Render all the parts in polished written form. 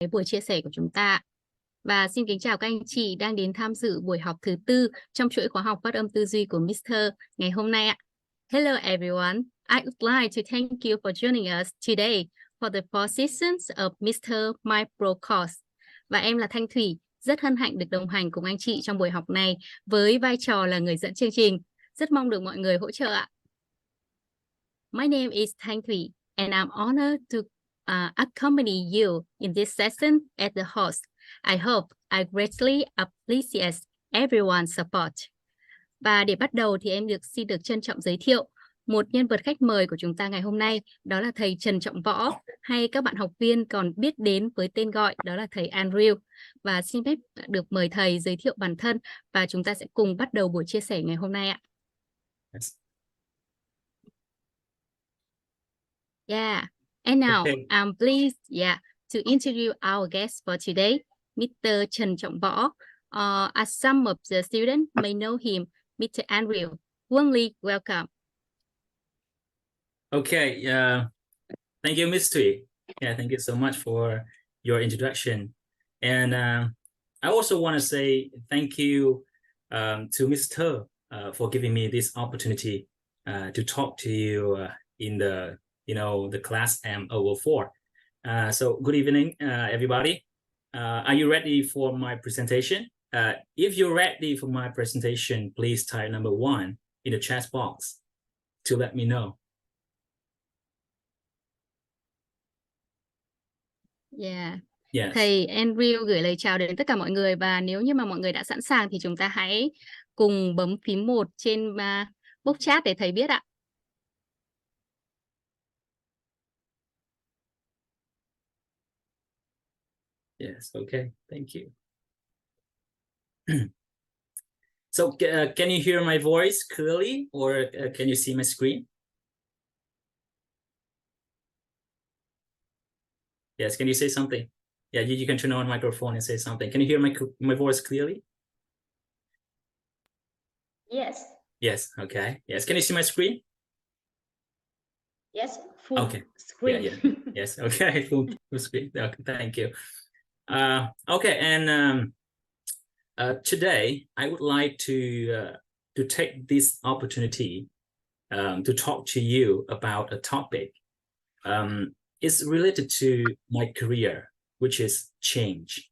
buổi chia sẻ của chúng ta. Và xin kính chào các anh chị đang đến tham dự buổi học thứ 4 trong chuỗi khóa học phát âm tư duy của Mr. ngày hôm nay ạ. Hello everyone, I would like to thank you for joining us today for the 4 sessions of Mr. My Pro Course. Và em là Thanh Thủy, rất hân hạnh được đồng hành cùng anh chị trong buổi học này với vai trò là người dẫn chương trình. Rất mong được mọi người hỗ trợ ạ. My name is Thanh Thủy and I'm honored to accompany you in this session as the host. I hope I greatly appreciate everyone's support. Và để bắt đầu thì em xin được trân trọng giới thiệu một nhân vật khách mời của chúng ta ngày hôm nay, đó là thầy Trần Trọng Võ, hay các bạn học viên còn biết đến với tên gọi đó là thầy Andrew. Và xin phép được mời thầy giới thiệu bản thân và chúng ta sẽ cùng bắt đầu buổi chia sẻ ngày hôm nay ạ. Yes. Yeah, and now Okay. I'm pleased, to introduce our guest for today, Mr. Trần Trọng Võ. As some of the students may know him, Mr. Andrew. Warmly welcome. Okay. Thank you, Miss Thủy. Yeah, thank you so much for your introduction. And I also want to say thank you to Mr. For giving me this opportunity to talk to you in the the class M004. So good evening, everybody. Are you ready for my presentation? If you're ready for my presentation, please type number 1 in the chat box to let me know. Yeah. Yes. Thầy Andrew gửi lời chào đến tất cả mọi người, và nếu như mà mọi người đã sẵn sàng thì chúng ta hãy cùng bấm phím 1 trên box chat để thầy biết ạ. Yes, okay, thank you. So can you hear my voice clearly, or can you see my screen? Yes, can you say something? Yeah, you can turn on microphone and say something. Can you hear my voice clearly? Yes. Yes, okay. Yes, can you see my screen? Yes, full okay. screen. Yeah. Yes, okay, full screen. Okay, thank you. Okay, and today I would like to take this opportunity to talk to you about a topic. It's related to my career, which is change.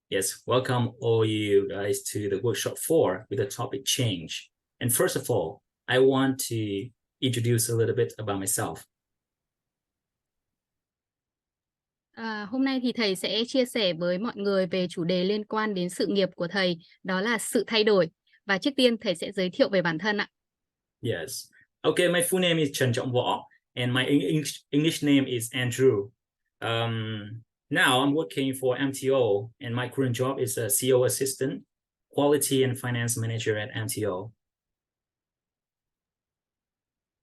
Yes, welcome all you guys to the workshop 4 with the topic change. And first of all, I want to introduce a little bit about myself. Hôm nay thì thầy sẽ chia sẻ với mọi người về chủ đề liên quan đến sự nghiệp của thầy, đó là sự thay đổi. Và trước tiên thầy sẽ giới thiệu về bản thân ạ. Yes. Okay, my full name is Trần Trọng Võ, and my English name is Andrew. Now I'm working for MTO, and my current job is a CEO assistant, quality and finance manager at MTO.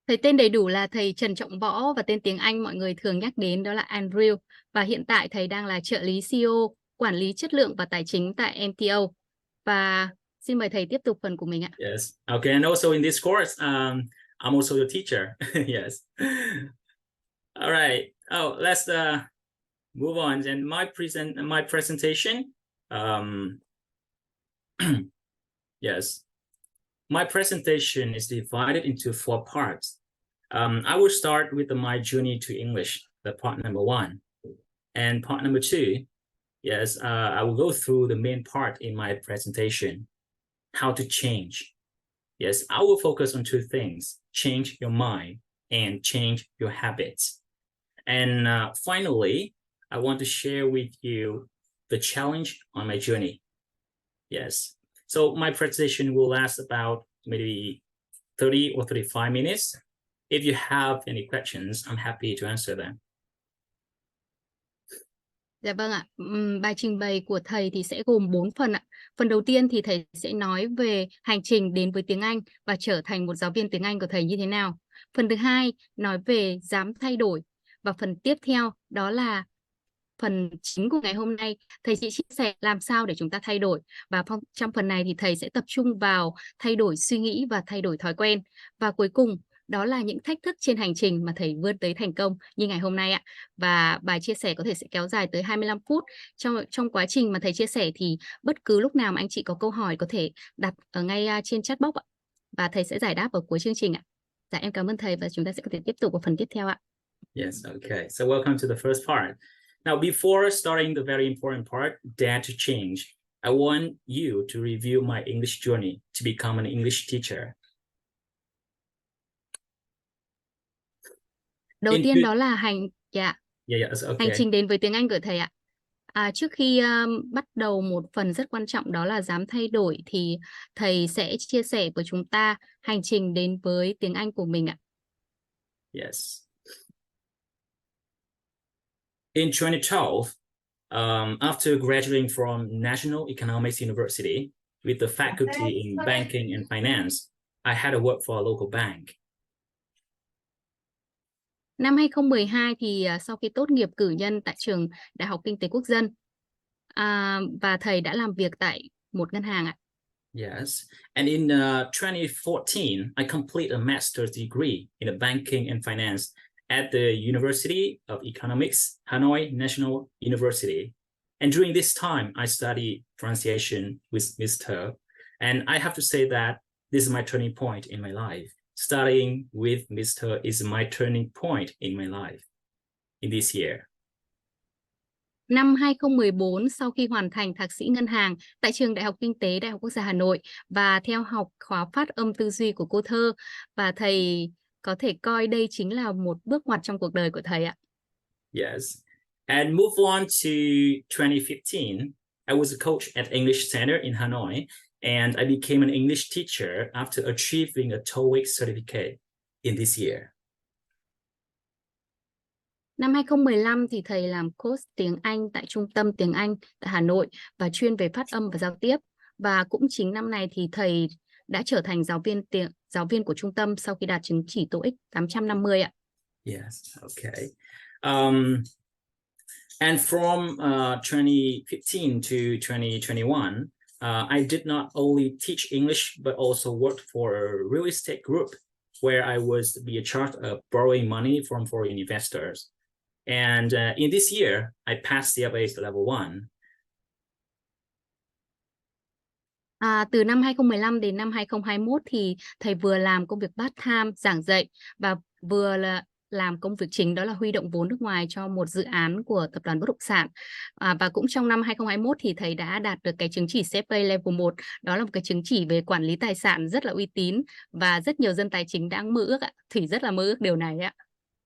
Thầy tên đầy đủ là thầy Trần Trọng Võ, và tên tiếng Anh mọi người thường nhắc đến đó là Andrew. Và hiện tại thầy đang là trợ lý CEO, quản lý chất lượng và tài chính tại MTO. Và xin mời thầy tiếp tục phần của mình ạ. Yes. Okay, and also in this course, I'm also your teacher. Yes. All right. Oh, let's move on. And my presentation. Yes. My presentation is divided into 4 parts. I will start with my journey to English, the part number 1. And part number 2, yes, I will go through the main part in my presentation, how to change. Yes, I will focus on 2 things, change your mind and change your habits. And finally, I want to share with you the challenge on my journey. Yes. So my presentation will last about maybe 30 or 35 minutes. If you have any questions, I'm happy to answer them. Dạ vâng ạ. Bài trình bày của thầy thì sẽ gồm 4 phần ạ. Phần đầu tiên thì thầy sẽ nói về hành trình đến với tiếng Anh và trở thành một giáo viên tiếng Anh của thầy như thế nào. Phần thứ hai nói về dám thay đổi. Và phần tiếp theo đó là phần chính của ngày hôm nay, thầy sẽ chia sẻ làm sao để chúng ta thay đổi. Và trong phần này thì thầy sẽ tập trung vào thay đổi suy nghĩ và thay đổi thói quen. Và cuối cùng đó là những thách thức trên hành trình mà thầy vươn tới thành công như ngày hôm nay ạ. Và bài chia sẻ có thể sẽ kéo dài tới 25 phút. Trong quá trình mà thầy chia sẻ thì bất cứ lúc nào mà anh chị có câu hỏi có thể đặt ở ngay trên chat box ạ. Và thầy sẽ giải đáp ở cuối chương trình ạ. Dạ em cảm ơn thầy và chúng ta sẽ có thể tiếp tục vào phần tiếp theo ạ. Yes, okay. So welcome to the first part. Now, before starting the very important part, Dare to Change, I want you to review my English journey to become an English teacher. Đầu tiên đó là hành trình đến với tiếng Anh của thầy ạ. Trước khi bắt đầu một phần rất quan trọng đó là dám thay đổi thì thầy sẽ chia sẻ với chúng ta hành trình đến với tiếng Anh của mình ạ. Yes. In 2012, after graduating from National Economics University with the faculty in banking and finance, I had to work for a local bank. Năm 2012 thì sau khi tốt nghiệp cử nhân tại trường Đại học Kinh tế Quốc dân và thầy đã làm việc tại một ngân hàng ạ. Yes, and in 2014, I completed a master's degree in banking and finance at the University of Economics, Hanoi National University. And during this time, I studied pronunciation with Mr. And I have to say that this is my turning point in my life. Studying with Mr. is my turning point in my life in this year. Năm 2014, sau khi hoàn thành thạc sĩ ngân hàng tại trường Đại học Kinh tế Đại học Quốc gia Hà Nội và theo học khóa phát âm tư duy của cô Thơ, và thầy có thể coi đây chính là một bước ngoặt trong cuộc đời của thầy ạ. Yes, and move on to 2015. I was a coach at English Center in Hanoi, and I became an English teacher after achieving a TOEIC certificate in this year. Năm 2015 thì thầy làm coach tiếng Anh tại Trung tâm Tiếng Anh tại Hà Nội và chuyên về phát âm và giao tiếp. Và cũng chính năm này thì thầy đã trở thành giáo viên của trung tâm sau khi đạt chứng chỉ TOEIC 850 ạ. Yes, okay. And from 2015 to 2021, I did not only teach English, but also worked for a real estate group where I was to be in charge of borrowing money from foreign investors. And in this year, I passed the CFA level 1. Từ năm 2015 đến năm 2021 thì thầy vừa làm công việc part-time giảng dạy và vừa làm công việc chính đó là huy động vốn nước ngoài cho một dự án của tập đoàn bất động sản. Và cũng trong năm 2021 thì thầy đã đạt được cái chứng chỉ CFA level 1, đó là một cái chứng chỉ về quản lý tài sản rất là uy tín và rất nhiều dân tài chính đang mơ ước ạ. Thủy rất là mơ ước điều này ạ.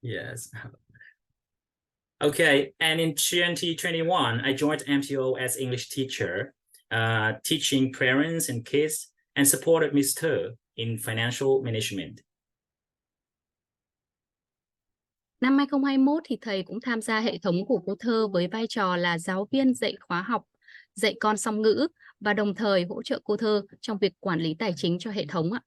Yes. Okay, and in 2021, I joined MTO as English teacher, teaching parents and kids, and supported Mr. in financial management. Năm 2021 thì thầy cũng tham gia hệ thống của cô Thơ với vai trò là giáo viên dạy khóa học, dạy con song ngữ và đồng thời hỗ trợ cô Thơ trong việc quản lý tài chính cho hệ thống ạ.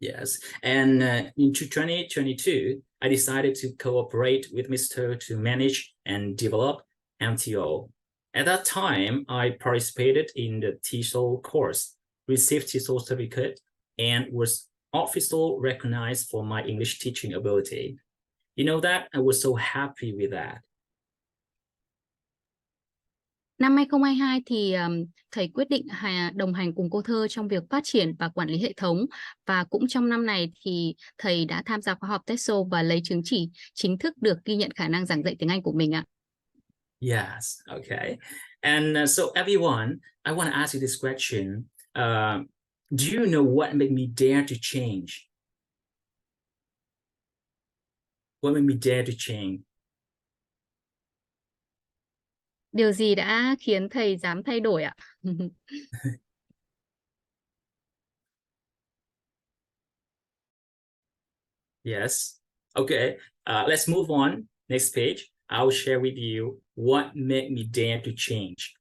Yes, and in 2022, I decided to cooperate with Mr. to manage and develop MTO. At that time, I participated in the 𝐓𝐡𝐚𝐧𝐡 course, received 𝐓𝐡𝐚𝐧𝐡 certificate, and was officially recognized for my English teaching ability. You know that? I was so happy with that. Năm 2022 thì thầy quyết định đồng hành cùng cô Thơ trong việc phát triển và quản lý hệ thống. Và cũng trong năm này thì thầy đã tham gia khóa học TESOL và lấy chứng chỉ chính thức được ghi nhận khả năng giảng dạy tiếng Anh của mình ạ. Yes, okay. And so everyone, I want to ask you this question. Do you know what made me dare to change? What made me dare to change? Điều gì đã khiến thầy dám thay đổi ạ? Yes. Okay. Let's move on. Next page. I'll share with you what made me dare to change.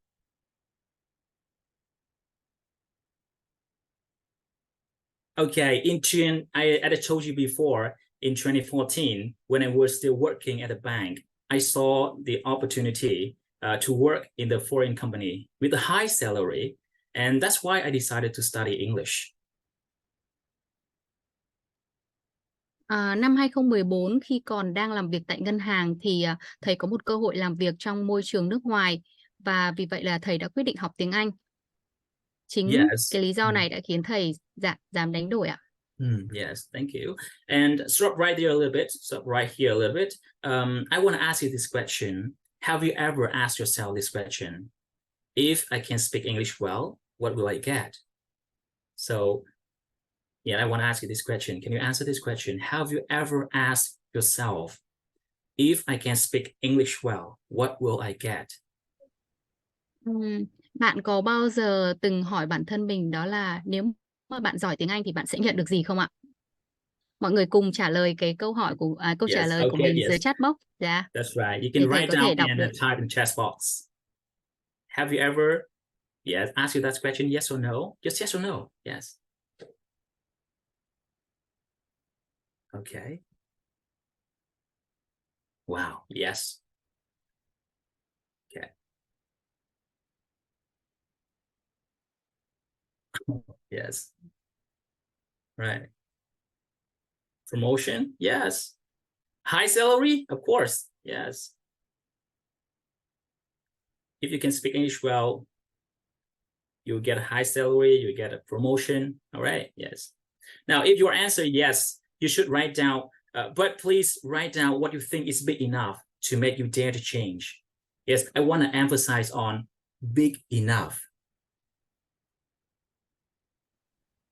Okay. I told you before, in 2014, when I was still working at a bank, I saw the opportunity to work in the foreign company with a high salary. And that's why I decided to study English. Năm 2014 khi còn đang làm việc tại ngân hàng thì thầy có một cơ hội làm việc trong môi trường nước ngoài và vì vậy là thầy đã quyết định học tiếng Anh. Chính Yes. cái lý do này đã khiến thầy dám đánh đổi ạ. Yes, thank you. And stop right there a little bit. Stop right here a little bit. I want to ask you this question. Have you ever asked yourself this question? If I can speak English well, what will I get? So, yeah, I want to ask you this question. Can you answer this question? Have you ever asked yourself, if I can speak English well, what will I get? Bạn có bao giờ từng hỏi bản thân mình đó là nếu mà bạn giỏi tiếng Anh thì bạn sẽ nhận được gì không ạ? Mọi người cùng trả lời cái câu hỏi của câu trả lời của mình dưới chat box. Dạ. That's right. You Để can thầy write có thể down đọc and được. type in chat box. Have you ever, yes, ask you that question, yes or no? Just yes or no. Yes. Okay. Wow. Yes. Okay. Yes. Right. Promotion? Yes. High salary? Of course. Yes. If you can speak English well, you'll get a high salary, you get a promotion. All right. Yes. Now, if your answer yes, you should write down, but please write down what you think is big enough to make you dare to change. Yes, I want to emphasize on big enough.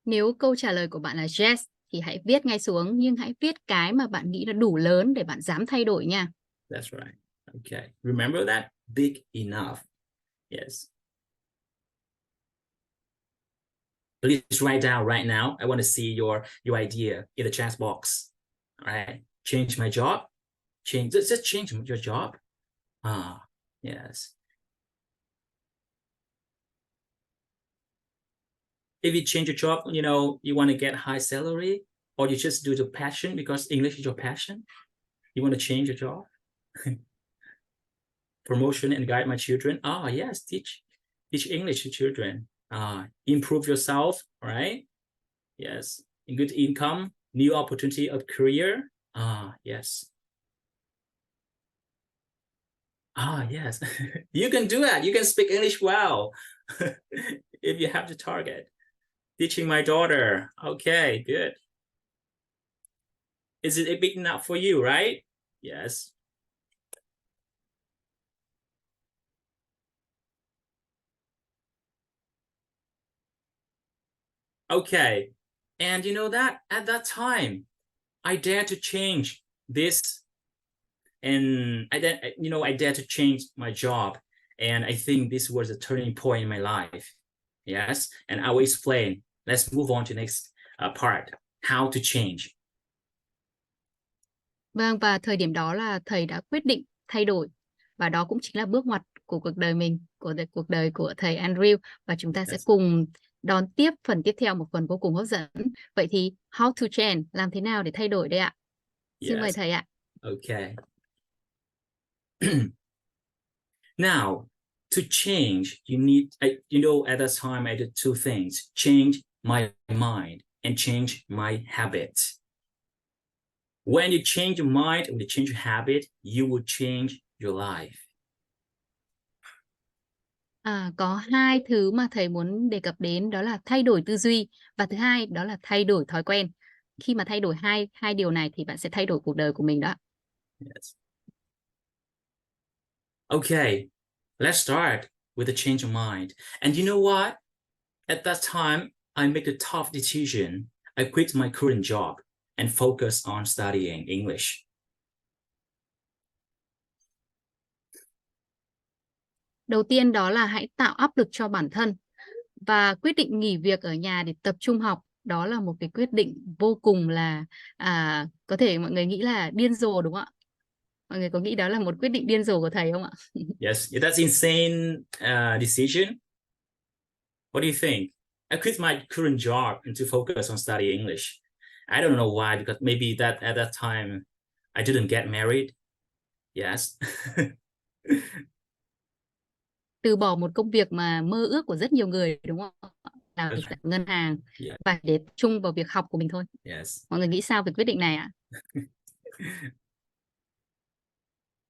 Nếu câu trả lời của bạn là yes thì hãy viết ngay xuống, nhưng hãy viết cái mà bạn nghĩ là đủ lớn để bạn dám thay đổi nha. That's right. Okay. Remember that? Big enough. Yes. Please write down right now. I want to see your idea in the chat box. All right. Change my job. Just change your job. Yes. If you change your job, you want to get high salary, or you just do the passion because English is your passion. You want to change your job. Promotion and guide my children. Yes, teach English to children. Improve yourself, right? Yes, good income, new opportunity of career. Yes. Yes. You can do that. You can speak English well if you have the target. Teaching my daughter. Okay, good. Is it big enough for you, right? Yes. Okay. And you know that at that time, I dare to change this. And I dare to change my job. And I think this was a turning point in my life. Yes. And I will explain. Let's move on to next part. How to change. Vâng, và thời điểm đó là thầy đã quyết định thay đổi. Và đó cũng chính là bước ngoặt của cuộc đời mình, của cuộc đời của thầy Andrew. Và chúng ta sẽ cùng đón tiếp phần tiếp theo, một phần vô cùng hấp dẫn. Vậy thì how to change, làm thế nào để thay đổi đây ạ? Xin mời thầy ạ. Okay. Now, to change, you need, at that time I did two things: change my mind and change my habit. When you change your mind, when you change your habit, you will change your life. Có hai thứ mà thầy muốn đề cập đến, đó là thay đổi tư duy và thứ hai đó là thay đổi thói quen. Khi mà thay đổi hai điều này thì bạn sẽ thay đổi cuộc đời của mình đó. Yes. Okay, let's start with the change of mind. And you know what? At that time, I made a tough decision. I quit my current job and focus on studying English. Đầu tiên đó là hãy tạo áp lực cho bản thân và quyết định nghỉ việc ở nhà để tập trung học. Đó là một cái quyết định vô cùng là có thể mọi người nghĩ là điên rồ, đúng không ạ? Mọi người có nghĩ đó là một quyết định điên rồ của thầy không ạ? Yes, that's insane decision. What do you think? I quit my current job and to focus on studying English. I don't know why, because maybe at that time I didn't get married. Yes. Từ bỏ một công việc mà mơ ước của rất nhiều người, đúng không? Là việc tại ngân hàng và để tập trung vào việc học của mình thôi. Yes. Mọi người nghĩ sao về quyết định này ạ?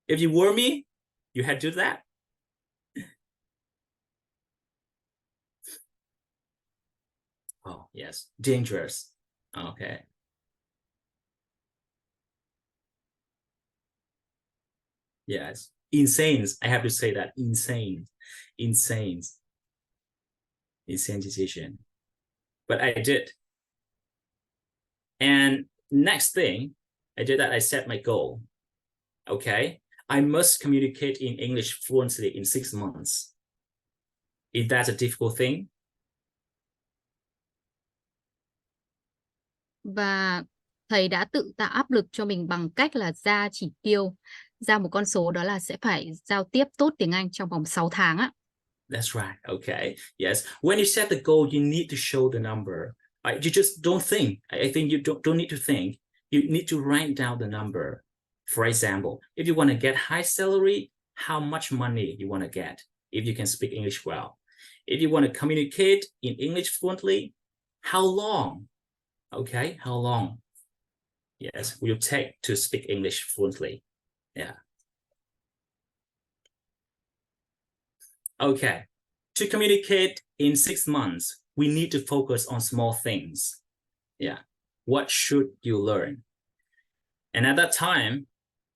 If you were me, you had to do that. Oh, yes. Dangerous. Okay. Yes. Insane. I have to say that. Insane. Insane. Insane decision. But I did. And next thing I did that I set my goal. Okay. I must communicate in English fluently in 6 months. Is that a difficult thing? Và thầy đã tự tạo áp lực cho mình bằng cách là ra chỉ tiêu, ra một con số, đó là sẽ phải giao tiếp tốt tiếng Anh trong vòng 6 tháng ạ. That's right. Okay. Yes. When you set the goal, you need to show the number. You just don't think. I think you don't need to think. You need to write down the number. For example, if you want to get high salary, how much money you want to get if you can speak English well. If you want to communicate in English fluently, how long? Okay, how long? Yes, will you take to speak English fluently? Yeah. Okay, to communicate in 6 months, we need to focus on small things. Yeah, what should you learn? And at that time,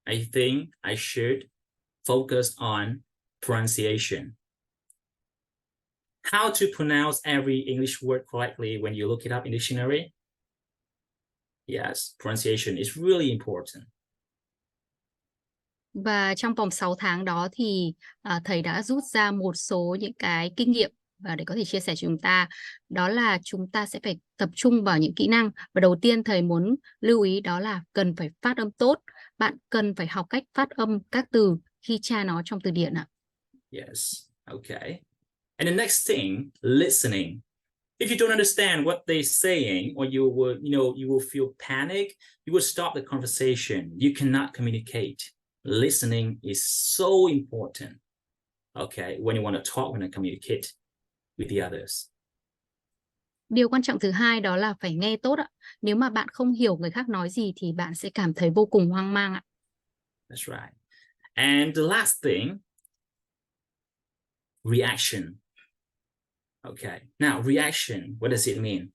I think I should focus on pronunciation. How to pronounce every English word correctly when you look it up in dictionary? Yes, pronunciation is really important. Và trong vòng 6 tháng đó thì thầy đã rút ra một số những cái kinh nghiệm và để có thể chia sẻ cho chúng ta. Đó là chúng ta sẽ phải tập trung vào những kỹ năng. Và đầu tiên thầy muốn lưu ý đó là cần phải phát âm tốt. Bạn cần phải học cách phát âm các từ khi tra nó trong từ điển ạ. Yes, okay. And the next thing, listening. If you don't understand what they're saying, or you will feel panic, you will stop the conversation. You cannot communicate. Listening is so important. Okay, when you want to talk, when you communicate with the others. Điều quan trọng thứ hai đó là phải nghe tốt ạ. Nếu mà bạn không hiểu người khác nói gì thì bạn sẽ cảm thấy vô cùng hoang mang ạ. That's right. And the last thing, reaction. Okay, now reaction, what does it mean?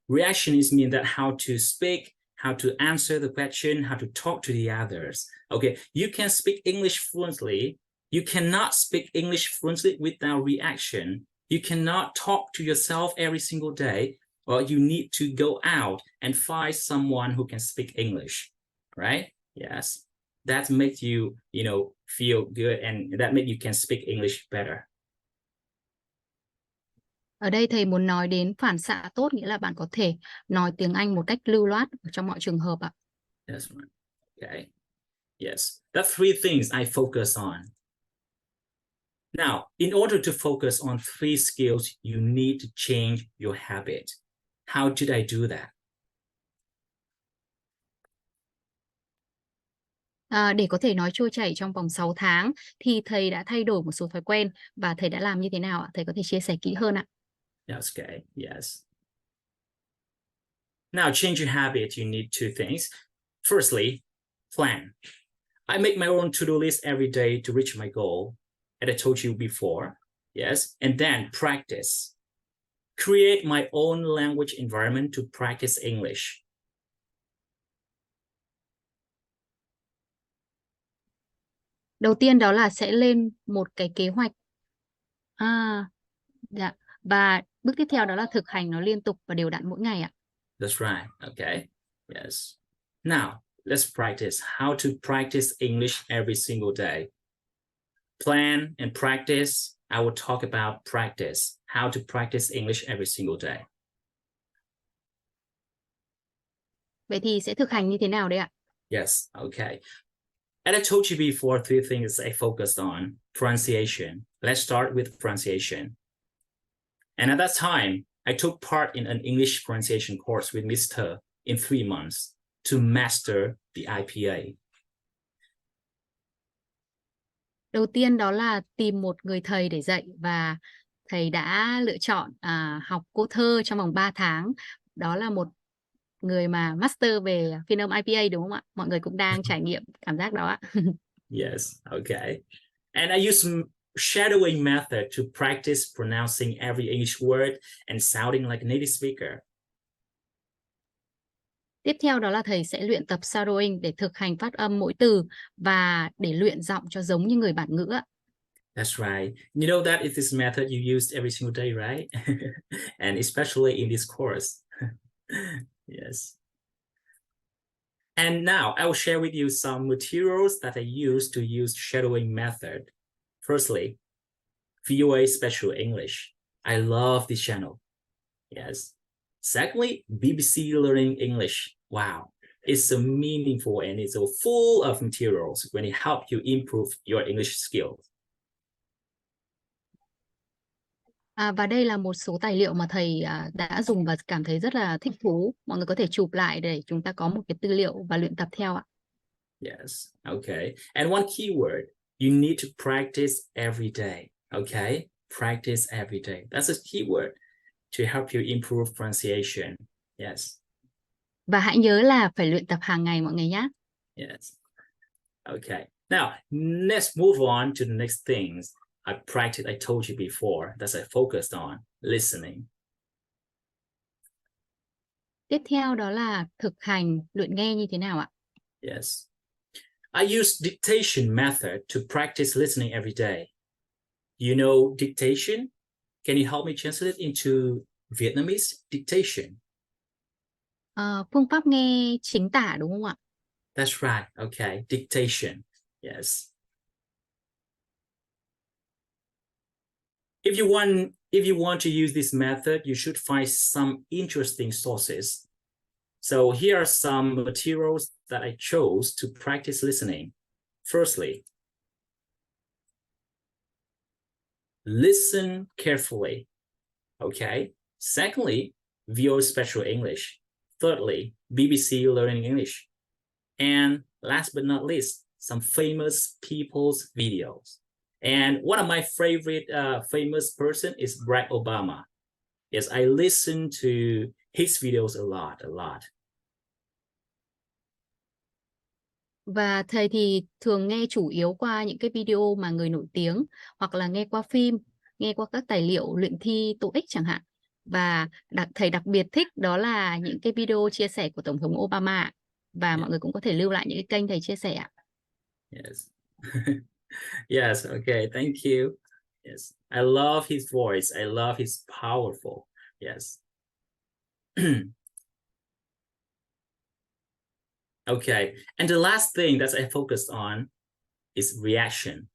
Reaction is mean that how to speak, how to answer the question, how to talk to the others. Okay, you can speak English fluently. You cannot speak English fluently without reaction. You cannot talk to yourself every single day, or you need to go out and find someone who can speak English, right? Yes, that makes you, feel good, and that makes you can speak English better. Ở đây thầy muốn nói đến phản xạ tốt, nghĩa là bạn có thể nói tiếng Anh một cách lưu loát trong mọi trường hợp ạ. That's right. Okay. Yes, that's 3 things I focus on. Now, in order to focus on 3 skills, you need to change your habit. How did I do that? Để có thể nói trôi chảy trong vòng 6 tháng thì thầy đã thay đổi một số thói quen và thầy đã làm như thế nào ạ? Thầy có thể chia sẻ kỹ hơn ạ. That's okay. Yes. Now, change your habit, you need 2 things. Firstly, plan. I make my own to-do list every day to reach my goal, as I told you before. Yes. And then practice. Create my own language environment to practice English. Đầu tiên đó là sẽ lên một cái kế hoạch. Dạ. Và bước tiếp theo đó là thực hành nó liên tục và đều đặn mỗi ngày ạ. That's right. Okay. Yes. Now, let's practice. How to practice English every single day. Plan and practice. I will talk about practice. How to practice English every single day. Vậy thì sẽ thực hành như thế nào đấy ạ? Yes. Okay. And I told you before 3 things I focused on. Pronunciation. Let's start with pronunciation. And at that time, I took part in an English pronunciation course with Mr. in 3 months to master the IPA. Đầu tiên đó là tìm một người thầy để dạy và thầy đã lựa chọn học cô thơ trong vòng 3 tháng. Đó là một người mà master về phiên âm IPA đúng không ạ? Mọi người cũng đang trải nghiệm cảm giác đó ạ. Yes, okay. And I use shadowing method to practice pronouncing every English word and sounding like a native speaker. Tiếp theo đó là thầy sẽ luyện tập shadowing để thực hành phát âm mỗi từ và để luyện giọng cho giống như người bản ngữ ạ. That's right. You know that is this method you use every single day, right? And especially in this course. Yes. And now I will share with you some materials that I use to use shadowing method. Firstly, VOA Special English. I love this channel. Yes. Secondly, BBC Learning English. Wow. It's so meaningful and it's so full of materials when it helps you improve your English skills. Và đây là một số tài liệu mà thầy đã dùng và cảm thấy rất là thích thú. Mọi người có thể chụp lại để chúng ta có một cái tư liệu và luyện tập theo ạ. Yes, okay. And one keyword, you need to practice every day, okay? Practice every day. That's a keyword to help you improve pronunciation. Yes. Và hãy nhớ là phải luyện tập hàng ngày mọi người nhé. Yes. Okay. Now, let's move on to the next things I told you before, that I focused on, listening. Tiếp theo đó là thực hành luyện nghe như thế nào ạ? Yes. I use dictation method to practice listening every day. You know dictation? Can you help me translate into Vietnamese? Dictation. Phương pháp nghe chính tả đúng không ạ? That's right. Okay. Dictation. Yes. If you want to use this method, you should find some interesting sources. So here are some materials that I chose to practice listening. Firstly, listen carefully. Okay. Secondly, VOA Special English. Thirdly, BBC Learning English. And last but not least, some famous people's videos. And one of my favorite famous person is Barack Obama. Yes, I listen to his videos a lot. Và thầy thì thường nghe chủ yếu qua những cái video mà người nổi tiếng, hoặc là nghe qua phim, nghe qua các tài liệu luyện thi TOEIC chẳng hạn. Và thầy đặc biệt thích đó là những cái video chia sẻ của Tổng thống Obama. Và mọi người cũng có thể lưu lại những cái kênh thầy chia sẻ ạ. Yes. Yes, okay, thank you. Yes, I love his voice. I love his powerful. Yes. Okay, and the last thing that I focused on is reaction.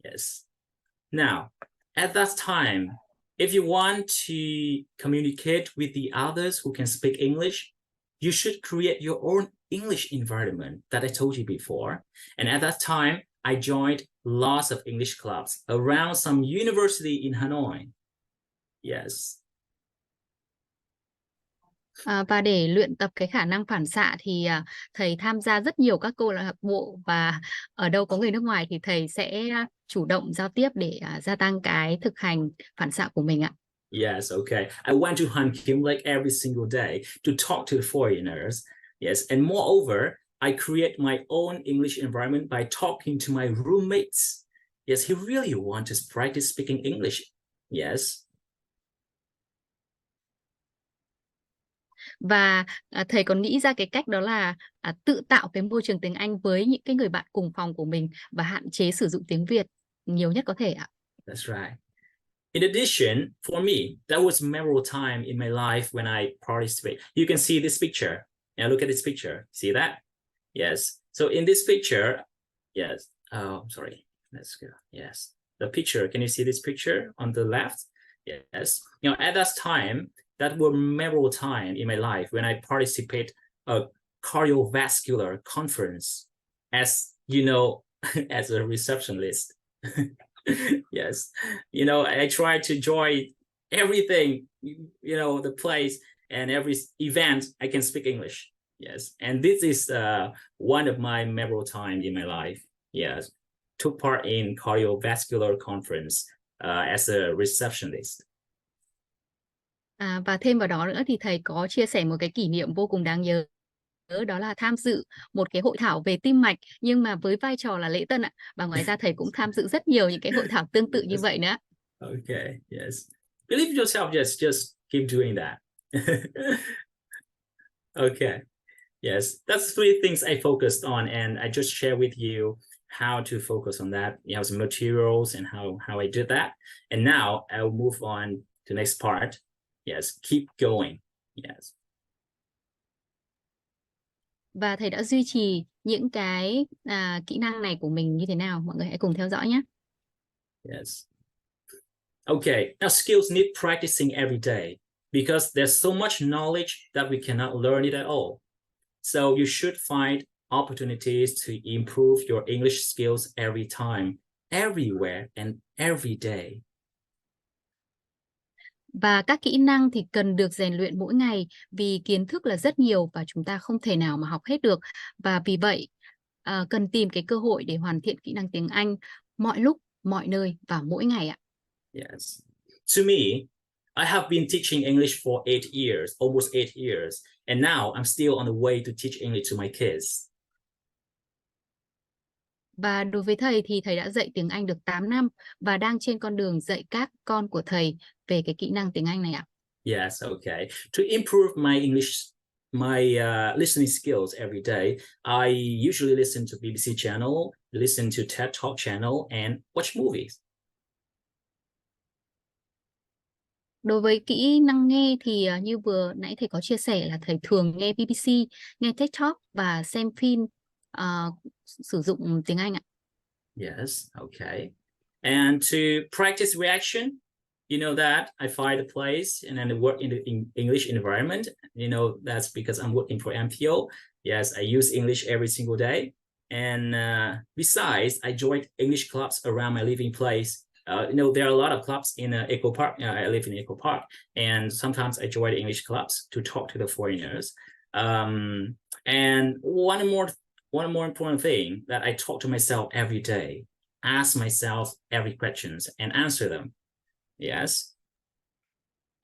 Yes. Now, at that time, if you want to communicate with the others who can speak English, you should create your own English environment that I told you before. And at that time, I joined lots of English clubs around some university in Hanoi. Yes. Và để luyện tập cái khả năng phản xạ thì thầy tham gia rất nhiều các câu lạc bộ, và ở đâu có người nước ngoài thì thầy sẽ chủ động giao tiếp để gia tăng cái thực hành phản xạ của mình ạ. Yes, okay. I went to Han Kim like every single day to talk to the foreigners. Yes, and moreover, I create my own English environment by talking to my roommates. Yes, he really wants to practice speaking English. Yes. Và thầy còn nghĩ ra cái cách đó là tự tạo cái môi trường tiếng Anh với những cái người bạn cùng phòng của mình và hạn chế sử dụng tiếng Việt nhiều nhất có thể ạ. That's right. In addition, for me, that was a memorable time in my life when I participate. You can see this picture. Now look at this picture. See that? Yes. So in this picture, yes. Oh, sorry. Let's go. Yes. The picture. Can you see this picture on the left? Yes. You know, at that time, that was a memorable time in my life when I participate a cardiovascular conference as, you know, as a receptionist. Yes, you know, I try to join everything, you know, the place and every event I can speak English. Yes, and this is one of my memorable time in my life. Yes, took part in cardiovascular conference as a receptionist. Và thêm vào đó nữa thì thầy có chia sẻ một cái kỷ niệm vô cùng đáng nhớ, đó là tham dự một cái hội thảo về tim mạch nhưng mà với vai trò là lễ tân ạ. Và ngoài ra thầy cũng tham dự rất nhiều những cái hội thảo tương tự như vậy nữa. Okay, yes. Believe yourself, just keep doing that. Okay. Yes, that's three things I focused on, and I just share with you how to focus on that, some materials and how I did that. And now I'll move on to the next part. Yes, keep going. Yes. Và thầy đã duy trì những cái kỹ năng này của mình như thế nào? Mọi người hãy cùng theo dõi nhé. Yes. Okay, now skills need practicing every day because there's so much knowledge that we cannot learn it at all. So you should find opportunities to improve your English skills every time, everywhere, and every day. Và các kỹ năng thì cần được rèn luyện mỗi ngày vì kiến thức là rất nhiều và chúng ta không thể nào mà học hết được. Và vì vậy, cần tìm cái cơ hội để hoàn thiện kỹ năng tiếng Anh mọi lúc, mọi nơi và mỗi ngày ạ. Yes. To me, I have been teaching English for 8 years, almost 8 years, and now I'm still on the way to teach English to my kids. Và đối với thầy thì thầy đã dạy tiếng Anh được 8 năm và đang trên con đường dạy các con của thầy về cái kỹ năng tiếng Anh này ạ. Yes, okay. To improve my English, my listening skills every day, I usually listen to BBC channel, listen to TED Talk channel, and watch movies. Đối với kỹ năng nghe thì như vừa nãy thầy có chia sẻ là thầy thường nghe BBC, nghe TED Talk và xem phim sử dụng tiếng Anh ạ. Yes, okay. And to practice reaction, you know that I find a place and then I work in the English environment. You know, that's because I'm working for MPO. Yes, I use English every single day. And besides, I joined English clubs around my living place. There are a lot of clubs in Echo Park. I live in Echo Park, and sometimes I join English clubs to talk to the foreigners. And one more important thing that I talk to myself every day, ask myself every questions and answer them. Yes.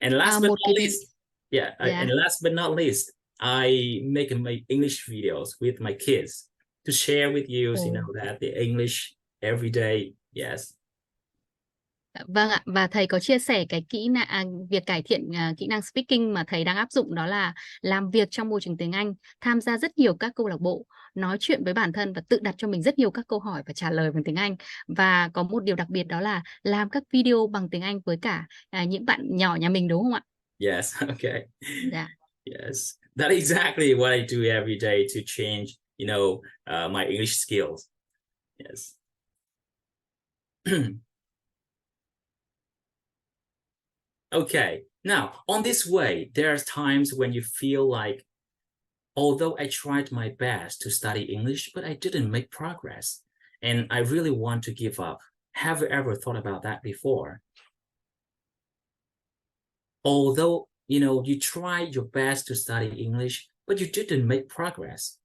And last but not least, and last but not least, I make my English videos with my kids to share with you, that the English every day. Yes. Vâng ạ, và thầy có chia sẻ cái việc cải thiện kỹ năng speaking mà thầy đang áp dụng, đó là làm việc trong môi trường tiếng Anh, tham gia rất nhiều các câu lạc bộ, nói chuyện với bản thân và tự đặt cho mình rất nhiều các câu hỏi và trả lời bằng tiếng Anh. Và có một điều đặc biệt đó là làm các video bằng tiếng Anh với cả những bạn nhỏ nhà mình, đúng không ạ? Yes, okay. Yeah. Yes, that's exactly what I do every day to change, my English skills. Yes. Okay, now on this way, there are times when you feel like, although I tried my best to study English, but I didn't make progress, and I really want to give up. Have you ever thought about that before? Although, you tried your best to study English, but you didn't make progress,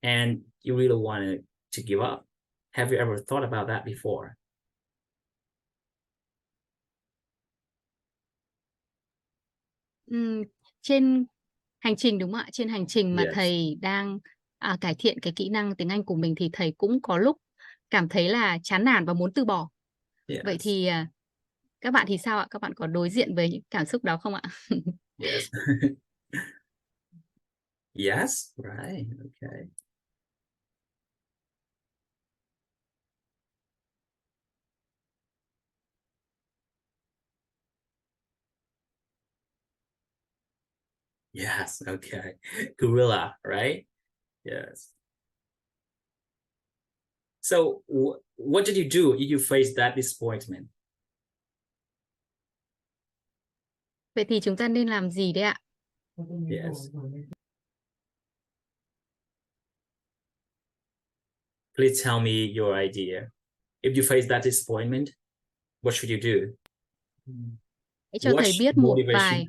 and you really wanted to give up. Have you ever thought about that before? Trên hành trình, đúng không ạ? Trên hành trình mà Yes. thầy đang cải thiện cái kỹ năng tiếng Anh của mình thì thầy cũng có lúc cảm thấy là chán nản và muốn từ bỏ. Yes. Vậy thì các bạn thì sao ạ? Các bạn có đối diện với những cảm xúc đó không ạ? Yes. Yes, right, okay. Yes, okay. Gorilla, right? Yes. So what did you do if you faced that disappointment? Vậy thì chúng ta nên làm gì đấy ạ? Yes. Please tell me your idea. If you face that disappointment, what should you do? Hãy cho thầy biết một vài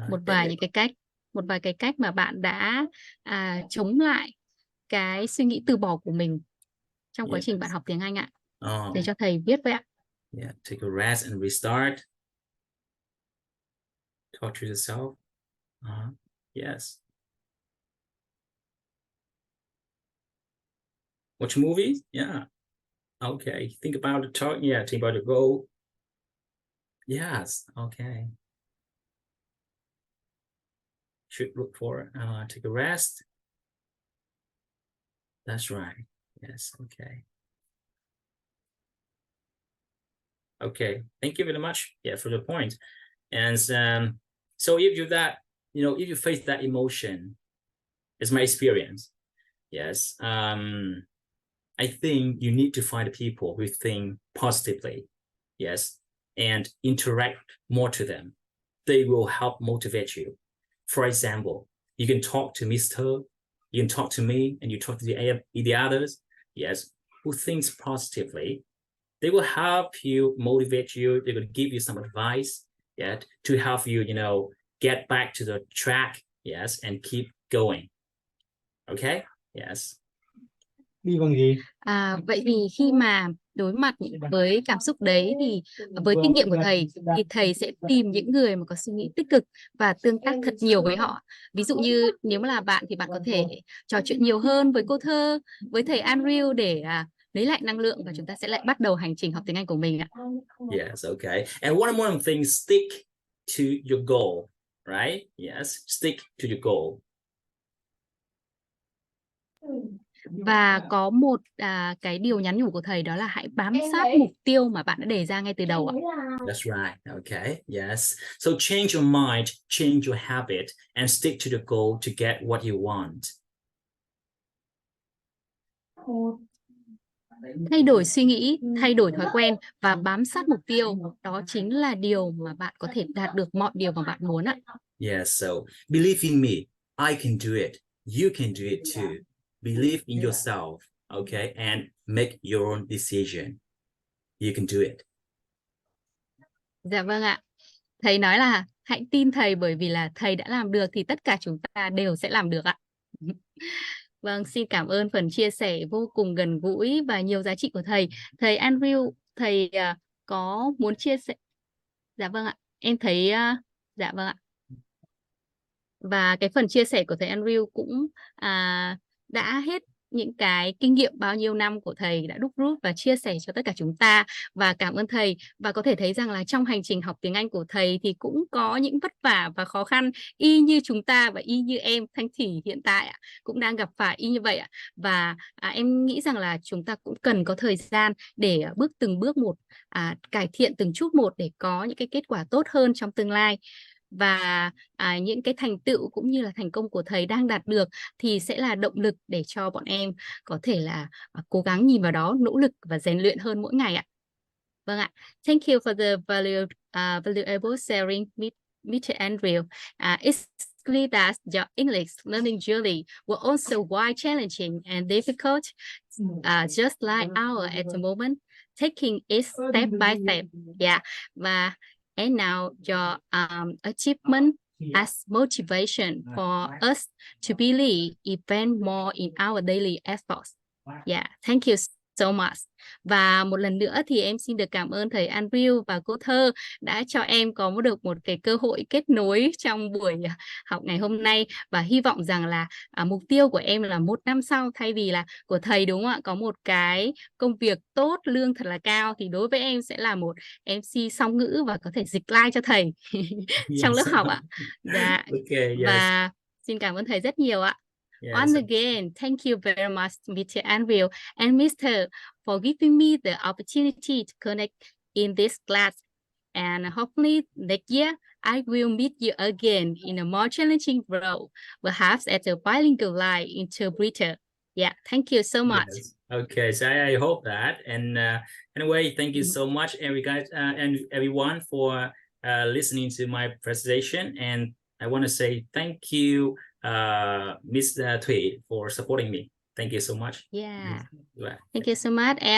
một vài cái cách mà bạn đã chống lại cái suy nghĩ từ bỏ của mình trong quá trình bạn học tiếng Anh ạ. Để cho thầy biết vậy ạ. Yeah, take a rest and restart. Talk to yourself. Yes. Watch movies. Yeah. Okay. Think about the talk. Yeah. Think about the goal. Yes. Okay. Should look for take a rest. That's right. Yes. Okay. Okay. Thank you very much. Yeah, for the point. And so if you that, if you face that emotion, it's my experience. Yes. I think you need to find people who think positively. Yes. And interact more to them. They will help motivate you. For example, you can talk to Mr. You can talk to me, and you talk to the others. Yes. Who thinks positively. They will help you, motivate you. They will give you some advice, yeah, to help you, get back to the track, yes, and keep going. Okay? Yes. Đi bằng gì? Vậy thì khi mà đối mặt với cảm xúc đấy thì với kinh nghiệm của thầy thì thầy sẽ tìm những người mà có suy nghĩ tích cực và tương tác thật nhiều với họ. Ví dụ như nếu mà là bạn thì bạn có thể trò chuyện nhiều hơn với cô Thơ, với thầy Andrew để lấy lại năng lượng và chúng ta sẽ lại bắt đầu hành trình học tiếng Anh của mình ạ. Yes, okay. And one more thing, stick to your goal, right? Yes, stick to your goal. Và có một cái điều nhắn nhủ của thầy, đó là hãy bám sát mục tiêu mà bạn đã đề ra ngay từ đầu ạ. That's right. Okay. Yes. So change your mind, change your habit, and stick to the goal to get what you want. Thay đổi suy nghĩ, thay đổi thói quen và bám sát mục tiêu, đó chính là điều mà bạn có thể đạt được mọi điều mà bạn muốn ạ. Yes. So believe in me. I can do it. You can do it too. Believe in yourself. Okay. And make your own decision. You can do it. Dạ vâng ạ. Thầy nói là hãy tin thầy, bởi vì là thầy đã làm được thì tất cả chúng ta đều sẽ làm được ạ. Vâng, xin cảm ơn phần chia sẻ vô cùng gần gũi và nhiều giá trị của thầy. Thầy Andrew, thầy có muốn chia sẻ? Dạ vâng ạ. Em thấy dạ vâng ạ. Và cái phần chia sẻ của thầy Andrew cũng đã hết những cái kinh nghiệm bao nhiêu năm của thầy đã đúc rút và chia sẻ cho tất cả chúng ta. Và cảm ơn thầy. Và có thể thấy rằng là trong hành trình học tiếng Anh của thầy thì cũng có những vất vả và khó khăn y như chúng ta và y như em Thanh Thủy hiện tại cũng đang gặp phải y như vậy ạ. Và em nghĩ rằng là chúng ta cũng cần có thời gian để bước từng bước một, cải thiện từng chút một để có những cái kết quả tốt hơn trong tương lai. Và những cái thành tựu cũng như là thành công của thầy đang đạt được thì sẽ là động lực để cho bọn em có thể là cố gắng nhìn vào đó, nỗ lực và rèn luyện hơn mỗi ngày ạ. Vâng ạ. Thank you for the valuable sharing, Mr. Andrew. It's clear that your English learning journey was also wide, challenging and difficult, just like ours at the moment, taking it step by step. Yeah. And now your achievement as motivation for us to believe even more in our daily efforts. Yeah, thank you so much. Và một lần nữa thì em xin được cảm ơn thầy Andrew và cô Thơ đã cho em có được một cái cơ hội kết nối trong buổi học ngày hôm nay, và hy vọng rằng là mục tiêu của em là 1 năm sau thay vì là của thầy, đúng không ạ, có một cái công việc tốt, lương thật là cao, thì đối với em sẽ là một MC song ngữ và có thể dịch live cho thầy trong lớp học ạ. Dạ. Okay, yes. Và xin cảm ơn thầy rất nhiều ạ. Yes. Once again, thank you very much, Mr. Andrew and Mr. for giving me the opportunity to connect in this class. And hopefully next year, I will meet you again in a more challenging role, perhaps as a bilingual live interpreter. Yeah, thank you so much. Yes. Okay, so I hope that. And anyway, thank you so much, and everyone for listening to my presentation. And I want to say thank you, Ms. Thủy, for supporting me. Thank you so much. Yeah. Yeah. Thank you so much.